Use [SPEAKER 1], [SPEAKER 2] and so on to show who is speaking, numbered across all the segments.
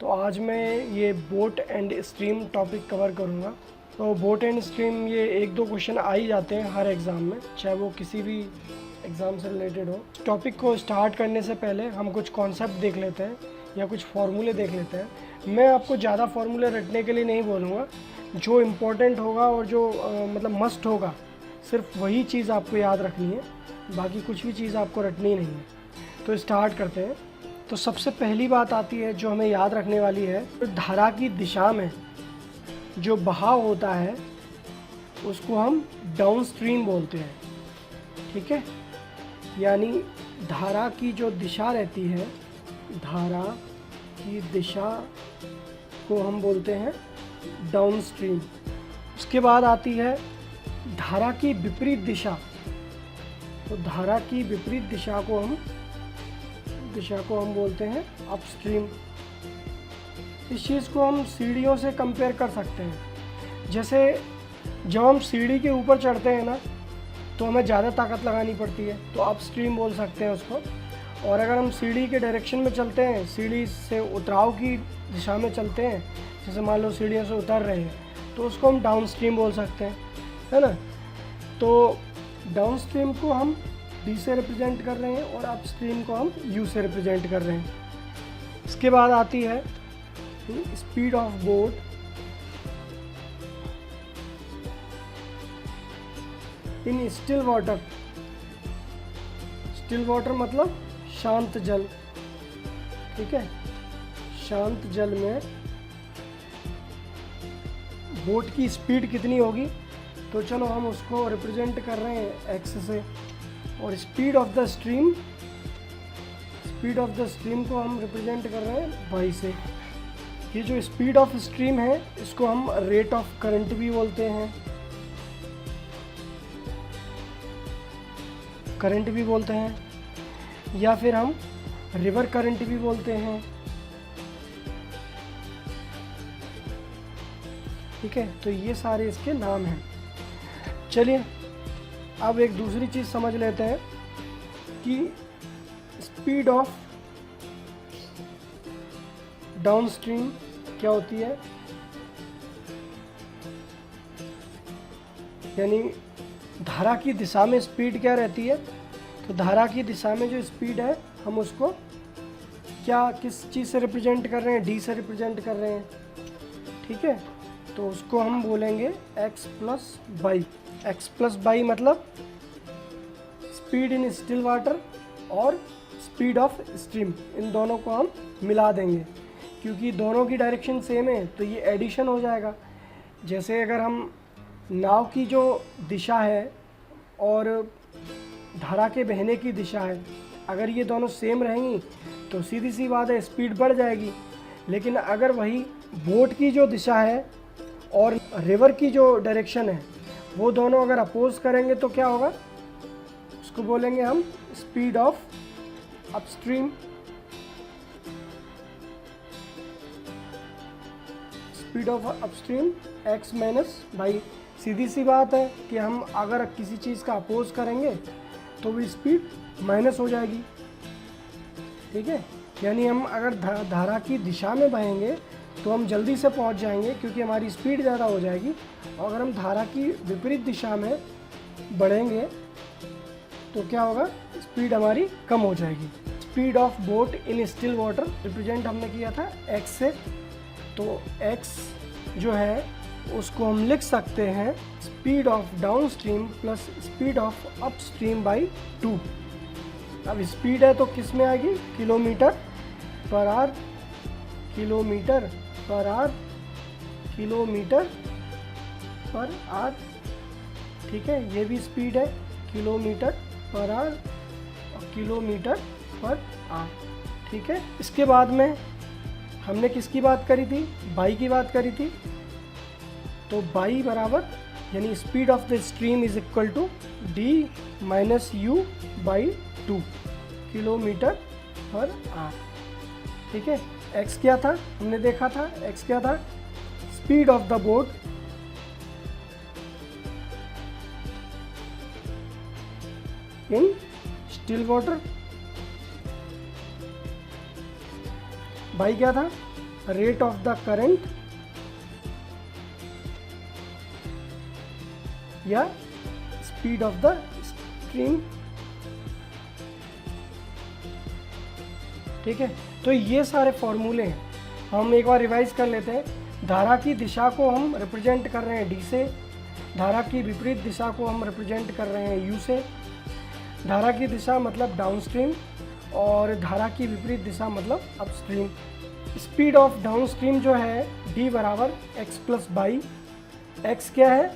[SPEAKER 1] तो आज मैं ये boat and stream topic cover करूँगा। तो बोट एंड स्ट्रीम ये एक दो क्वेश्चन आ ही जाते हैं हर एग्ज़ाम में, चाहे वो किसी भी एग्ज़ाम से रिलेटेड हो। टॉपिक को स्टार्ट करने से पहले हम कुछ कॉन्सेप्ट देख लेते हैं या कुछ फार्मूले देख लेते हैं। मैं आपको ज़्यादा फार्मूले रटने के लिए नहीं बोलूँगा, जो इम्पोर्टेंट होगा और जो मतलब मस्ट होगा सिर्फ वही चीज़ आपको याद रखनी है, बाकी कुछ भी चीज़ आपको रटनी नहीं है। तो स्टार्ट करते हैं। तो सबसे पहली बात आती है जो हमें याद रखने वाली है, तो धारा की दिशा में जो बहाव होता है उसको हम डाउन स्ट्रीम बोलते हैं। ठीक है, यानी धारा की जो दिशा रहती है, धारा की दिशा को हम बोलते हैं डाउन स्ट्रीम। उसके बाद आती है धारा की विपरीत दिशा। तो धारा की विपरीत दिशा को हम बोलते हैं अपस्ट्रीम। इस चीज़ को हम सीढ़ियों से कंपेयर कर सकते हैं। जैसे जब हम सीढ़ी के ऊपर चढ़ते हैं ना, तो हमें ज़्यादा ताकत लगानी पड़ती है, तो अपस्ट्रीम बोल सकते हैं उसको। और अगर हम सीढ़ी के डायरेक्शन में चलते हैं, सीढ़ी से उतराव की दिशा में चलते हैं, जैसे मान लो सीढ़ियों से उतर रहे हैं, तो उसको हम डाउन स्ट्रीम बोल सकते हैं, है ना। तो डाउन स्ट्रीम को हम डी से रिप्रेजेंट कर रहे हैं और अप स्ट्रीम को हम यू से रिप्रेजेंट कर रहे हैं। इसके बाद आती है speed of boat in still water. Still water मतलब शांत जल। ठीक है, शांत जल में बोट की स्पीड कितनी होगी, तो चलो हम उसको रिप्रेजेंट कर रहे हैं एक्स से। और स्पीड ऑफ द स्ट्रीम को हम रिप्रेजेंट कर रहे हैं वाई से। ये जो स्पीड ऑफ स्ट्रीम है इसको हम रेट ऑफ करंट भी बोलते हैं, या फिर हम रिवर करंट भी बोलते हैं। ठीक है, तो ये सारे इसके नाम हैं। चलिए अब एक दूसरी चीज़ समझ लेते हैं कि स्पीड ऑफ डाउन स्ट्रीम क्या होती है। यानी धारा की दिशा में स्पीड क्या रहती है। तो धारा की दिशा में जो स्पीड है हम उसको किस चीज़ से रिप्रेजेंट कर रहे हैं, डी से रिप्रेजेंट कर रहे हैं। ठीक है, तो उसको हम बोलेंगे x plus by. X plus by मतलब स्पीड इन स्टिल वाटर और स्पीड ऑफ स्ट्रीम, इन दोनों को हम मिला देंगे क्योंकि दोनों की डायरेक्शन सेम है, तो ये एडिशन हो जाएगा। जैसे अगर हम नाव की जो दिशा है और धारा के बहने की दिशा है, अगर ये दोनों सेम रहेंगी तो सीधी सी बात है स्पीड बढ़ जाएगी। लेकिन अगर वही बोट की जो दिशा है और रिवर की जो डायरेक्शन है वो दोनों अगर अपोज करेंगे तो क्या होगा, उसको बोलेंगे हम speed of upstream. Speed of upstream x minus y. सीधी सी बात है कि हम अगर किसी चीज़ का अपोज करेंगे तो वो स्पीड माइनस हो जाएगी। ठीक है, यानी हम अगर धारा की दिशा में बहेंगे तो हम जल्दी से पहुंच जाएंगे क्योंकि हमारी स्पीड ज़्यादा हो जाएगी, और अगर हम धारा की विपरीत दिशा में बढ़ेंगे तो क्या होगा, स्पीड हमारी कम हो जाएगी। Speed of boat in still water represent हमने किया था x से, तो x जो है उसको हम लिख सकते हैं speed of down stream plus speed of up stream by 2। अब स्पीड है तो किस में आएगी, kilometre per our, kilometre per our, kilometre per hour. ठीक है, ये भी स्पीड है, किलोमीटर पर आवर और किलोमीटर पर आवर। ठीक है, इसके बाद में हमने किसकी बात करी थी, बाई की बात करी थी। तो बाई बराबर यानी speed of the stream is equal to d minus u by 2 kilometre per hour. ठीक है, x क्या था हमने देखा था, x क्या था, speed of the boat in still water. By क्या था, रेट ऑफ द करंट या स्पीड ऑफ द स्ट्रीम। ठीक है, तो ये सारे फॉर्मूले हैं, हम एक बार रिवाइज कर लेते हैं। धारा की दिशा को हम रिप्रेजेंट कर रहे हैं डी से, धारा की विपरीत दिशा को हम रिप्रेजेंट कर रहे हैं यू से। धारा की दिशा मतलब डाउनस्ट्रीम और धारा की विपरीत दिशा मतलब अपस्ट्रीम। स्पीड ऑफ डाउनस्ट्रीम जो है डी बराबर एक्स प्लस बाई। एक्स क्या है?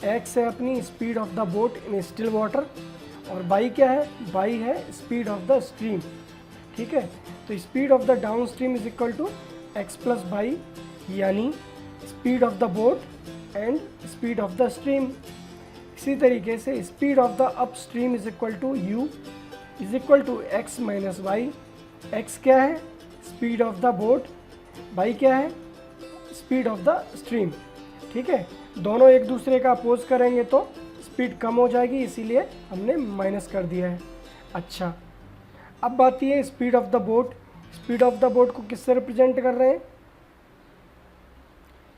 [SPEAKER 1] एक्स है अपनी speed of the boat in still water, और बाई क्या है? बाई है स्पीड ऑफ द स्ट्रीम। ठीक है, तो speed of the down stream is equal to x plus y, यानी speed of the boat and speed of the stream. इसी तरीके से speed of the up stream is equal to u is equal to x minus y. X क्या है? Speed of the boat, y क्या है? Speed of the stream. ठीक है, दोनों एक दूसरे का अपोज करेंगे तो स्पीड कम हो जाएगी, इसीलिए हमने माइनस कर दिया है। अच्छा, अब बात ये speed of the boat. Speed of the boat को किससे रिप्रेजेंट कर रहे हैं?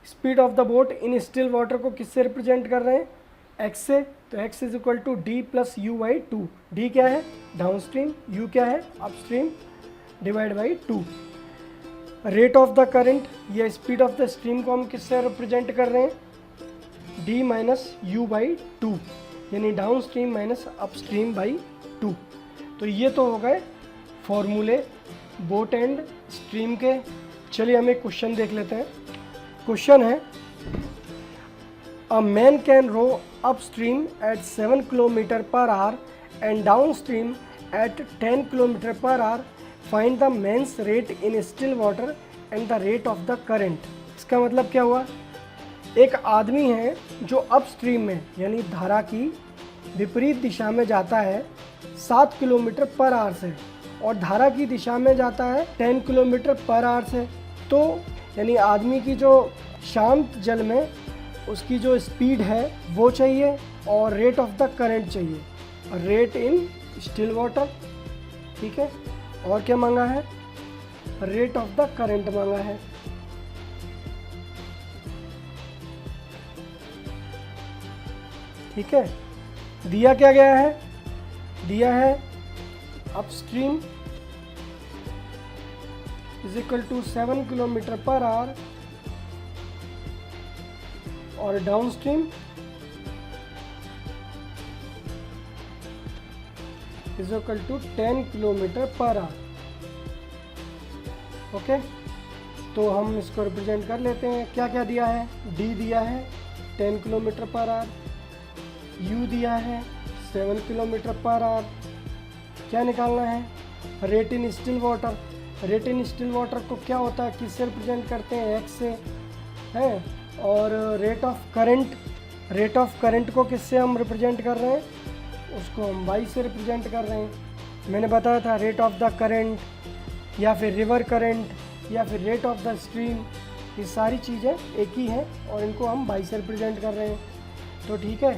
[SPEAKER 1] Speed of the boat in still water को किससे रिप्रेजेंट कर रहे हैं? एक्स से। तो x is equal to d plus u by two. D क्या है? डाउन स्ट्रीम, यू क्या है? Upstream, divide by two. Rate of the current या स्पीड ऑफ द स्ट्रीम को हम किससे रिप्रेजेंट कर रहे हैं? D minus u by two, यानी down stream minus upstream by two. तो ये तो हो गए फॉर्मूले बोट एंड स्ट्रीम के। चलिए हम एक क्वेश्चन देख लेते हैं। क्वेश्चन है, a man can row upstream at 7 kilometre per hour and downstream at 10 kilometre per hour. Find the man's rate in still water and the rate of the current. इसका मतलब क्या हुआ? एक आदमी है जो up stream में यानी धारा की विपरीत दिशा में जाता है 7 किलोमीटर पर आवर से, और धारा की दिशा में जाता है 10 किलोमीटर पर आवर से। तो यानी आदमी की जो शांत जल में उसकी जो स्पीड है वो चाहिए, और रेट ऑफ द करंट चाहिए, रेट इन स्टिल वाटर। ठीक है, और क्या मांगा है? रेट ऑफ द करंट मांगा है। ठीक है, दिया क्या गया है? दिया है upstream is equal to 7 kilometre per hour और downstream is equal to 10 kilometre per hour. Okay, तो हम इसको रिप्रेजेंट कर लेते हैं। क्या क्या दिया है? डी दिया है 10 किलोमीटर पर आवर, यू दिया है 7 किलोमीटर पर आवर। क्या निकालना है? Rate in still water. Rate in still water को क्या होता है, किससे रिप्रेजेंट करते हैं? एक्स से है। और rate of current, rate of current को किससे हम रिप्रेजेंट कर रहे हैं? उसको हम वाई से रिप्रेजेंट कर रहे हैं। मैंने बताया था रेट ऑफ द करंट या फिर रिवर करंट या फिर रेट ऑफ द स्ट्रीम, ये सारी चीज़ें एक ही हैं और इनको हम वाई से रिप्रेजेंट कर रहे हैं। तो ठीक है,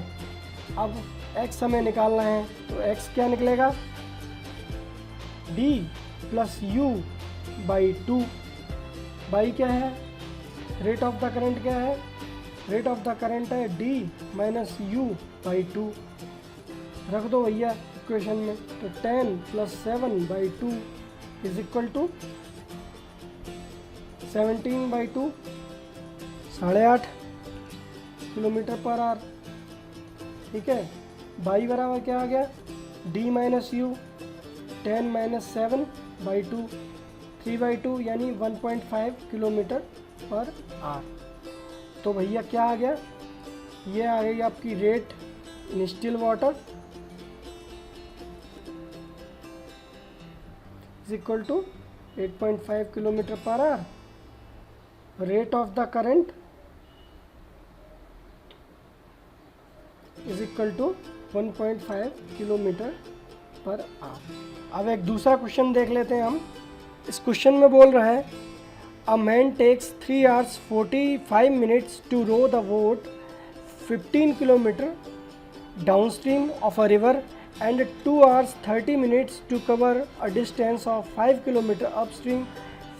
[SPEAKER 1] अब x हमें निकालना है, तो x क्या निकलेगा? d plus u by two. Y क्या है? रेट ऑफ द करंट क्या है? रेट ऑफ द करंट है d minus u by two. रख दो भैया इक्वेशन में, तो 10 plus 7 by two is equal to 17 by two, 8.5 kilometre per hour. ठीक है, बाई बराबर क्या आ गया? D minus u 10 minus 7 by two, 3 by two यानी 1.5 किलोमीटर पर आवर। तो भैया क्या आ गया? ये आ गई आपकी rate in still water is equal to 8.5 kilometre per hour. Rate of the current is equal to 1.5 kilometre per hour. अब एक दूसरा क्वेश्चन देख लेते हैं हम। इस क्वेश्चन में बोल रहा है, a man takes 3 hours 45 minutes to row the boat 15 kilometre downstream of a river and 2 hours 30 minutes to cover a distance of 5 kilometre upstream.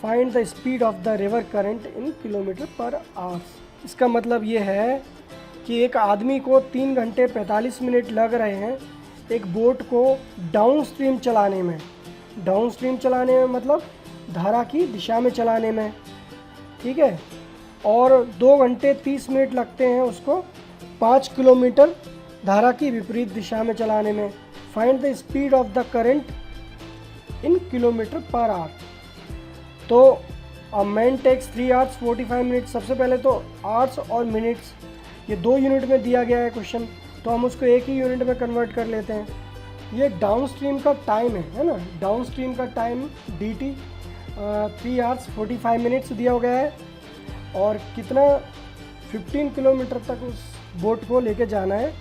[SPEAKER 1] Find the speed of the river current in kilometre per hours. इसका मतलब ये है कि एक आदमी को 3 घंटे 45 minute लग रहे हैं एक बोट को डाउन स्ट्रीम चलाने में। डाउन स्ट्रीम चलाने में मतलब धारा की दिशा में चलाने में, ठीक है। और 2 घंटे 30 मिनट लगते हैं उसको 5 किलोमीटर धारा की विपरीत दिशा में चलाने में। Find the speed of the current in kilometre per hour. तो a man takes 3 hours 45 minute. सबसे पहले तो आवर्स और मिनट्स ये 2 यूनिट में दिया गया है क्वेश्चन, तो हम उसको एक ही यूनिट में कन्वर्ट कर लेते हैं। ये डाउन स्ट्रीम का टाइम है ना, डाउन स्ट्रीम का टाइम dt 3 hours 45 मिनट्स दिया गया है और कितना 15 किलोमीटर तक उस बोट को लेके जाना है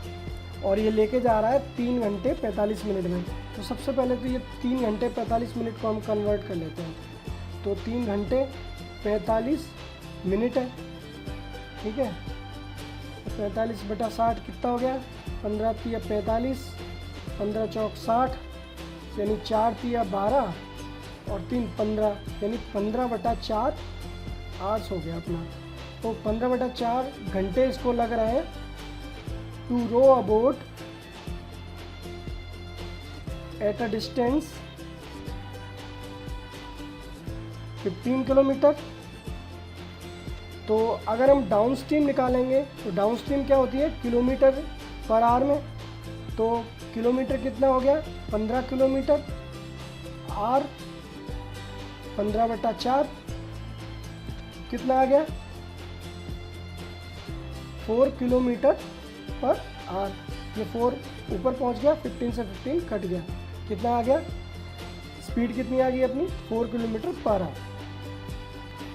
[SPEAKER 1] और ये लेके जा रहा है 3 घंटे 45 मिनट में। तो सबसे पहले तो ये 3 घंटे 45 मिनट को हम कन्वर्ट कर लेते हैं। तो 3 घंटे 45 मिनट है, ठीक है। 45/60 कितना हो गया, 15 तिया 45, 15 चौक 60, यानी 4 तिया 12 और 3 15, यानी 15/4 आवर्स हो गया अपना। तो 15/4 घंटे इसको लग रहे हैं to row a boat at a distance 15 kilometre. तो अगर हम डाउन स्ट्रीम निकालेंगे तो डाउन स्ट्रीम क्या होती है किलोमीटर पर आवर में। तो किलोमीटर कितना हो गया 15 किलोमीटर, आर 15/4 कितना आ गया 4 किलोमीटर पर आवर। ये 4 ऊपर पहुंच गया, 15 से 15 कट गया, कितना आ गया, स्पीड कितनी आ गई अपनी 4 किलोमीटर पर आवर।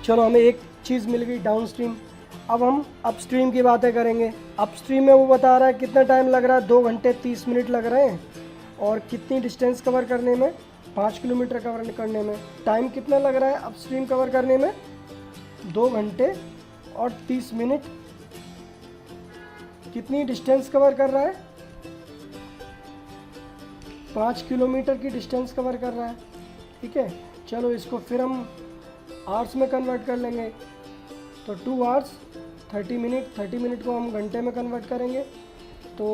[SPEAKER 1] चलो हमें एक चीज़ मिल गई डाउन स्ट्रीम। अब हम अपस्ट्रीम की बातें करेंगे। अपस्ट्रीम में वो बता रहा है कितना टाइम लग रहा है, 2 घंटे 30 मिनट लग रहे हैं और कितनी डिस्टेंस कवर करने में, 5 किलोमीटर कवर करने में। टाइम कितना लग रहा है अपस्ट्रीम कवर करने में, 2 घंटे और 30 मिनट। कितनी डिस्टेंस कवर कर रहा है, 5 किलोमीटर की डिस्टेंस कवर कर रहा है, ठीक है। चलो इसको फिर हम आवर्स में कन्वर्ट कर लेंगे। तो 2 hours 30 मिनट, 30 मिनट को हम घंटे में कन्वर्ट करेंगे तो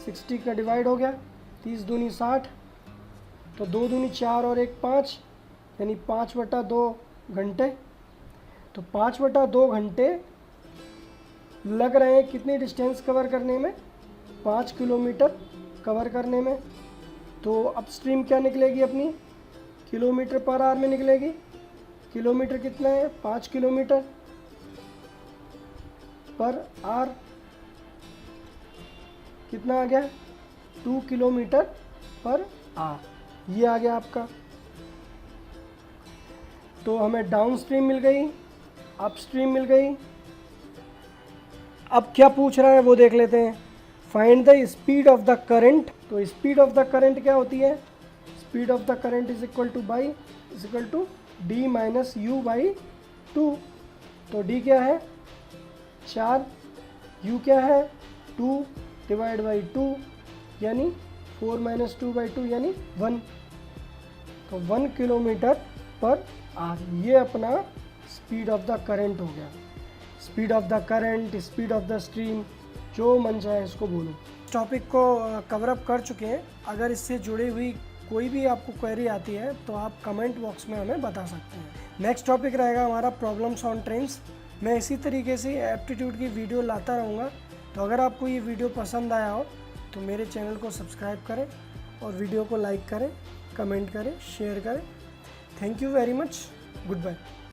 [SPEAKER 1] 60 का डिवाइड हो गया, 30 दूनी 60, तो 2 दूनी 4 और 1 5, यानी 5/2 घंटे। तो 5/2 घंटे लग रहे हैं कितनी डिस्टेंस कवर करने में, 5 किलोमीटर कवर करने में। तो अपस्ट्रीम क्या निकलेगी अपनी, किलोमीटर पर आवर में निकलेगी। किलोमीटर कितना है 5 किलोमीटर पर आवर, कितना आ गया 2 किलोमीटर पर आवर। ये आ गया आपका। तो हमें डाउन स्ट्रीम मिल गई, अप स्ट्रीम मिल गई। अब क्या पूछ रहा है वो देख लेते हैं। Find the speed of the current. तो स्पीड ऑफ द करंट क्या होती है, speed of the current is equal to d minus u by 2। तो डी क्या है 4, यू क्या है 2 डिवाइड बाई 2, यानी 4 माइनस 2/2 यानी 1। तो 1 किलोमीटर पर आवर, ये अपना स्पीड ऑफ द करंट हो गया। Speed of the current, speed of the stream, जो मन चाहे इसको बोलो। टॉपिक को कवर अप कर चुके हैं। अगर इससे जुड़ी हुई कोई भी आपको क्वेरी आती है तो आप कमेंट बॉक्स में हमें बता सकते हैं। नेक्स्ट टॉपिक रहेगा हमारा प्रॉब्लम्स ऑन ट्रेन्स। मैं इसी तरीके से एप्टीट्यूड की वीडियो लाता रहूँगा। तो अगर आपको ये वीडियो पसंद आया हो तो मेरे चैनल को सब्सक्राइब करें और वीडियो को लाइक करें, कमेंट करें, शेयर करें। Thank you very much, good bye.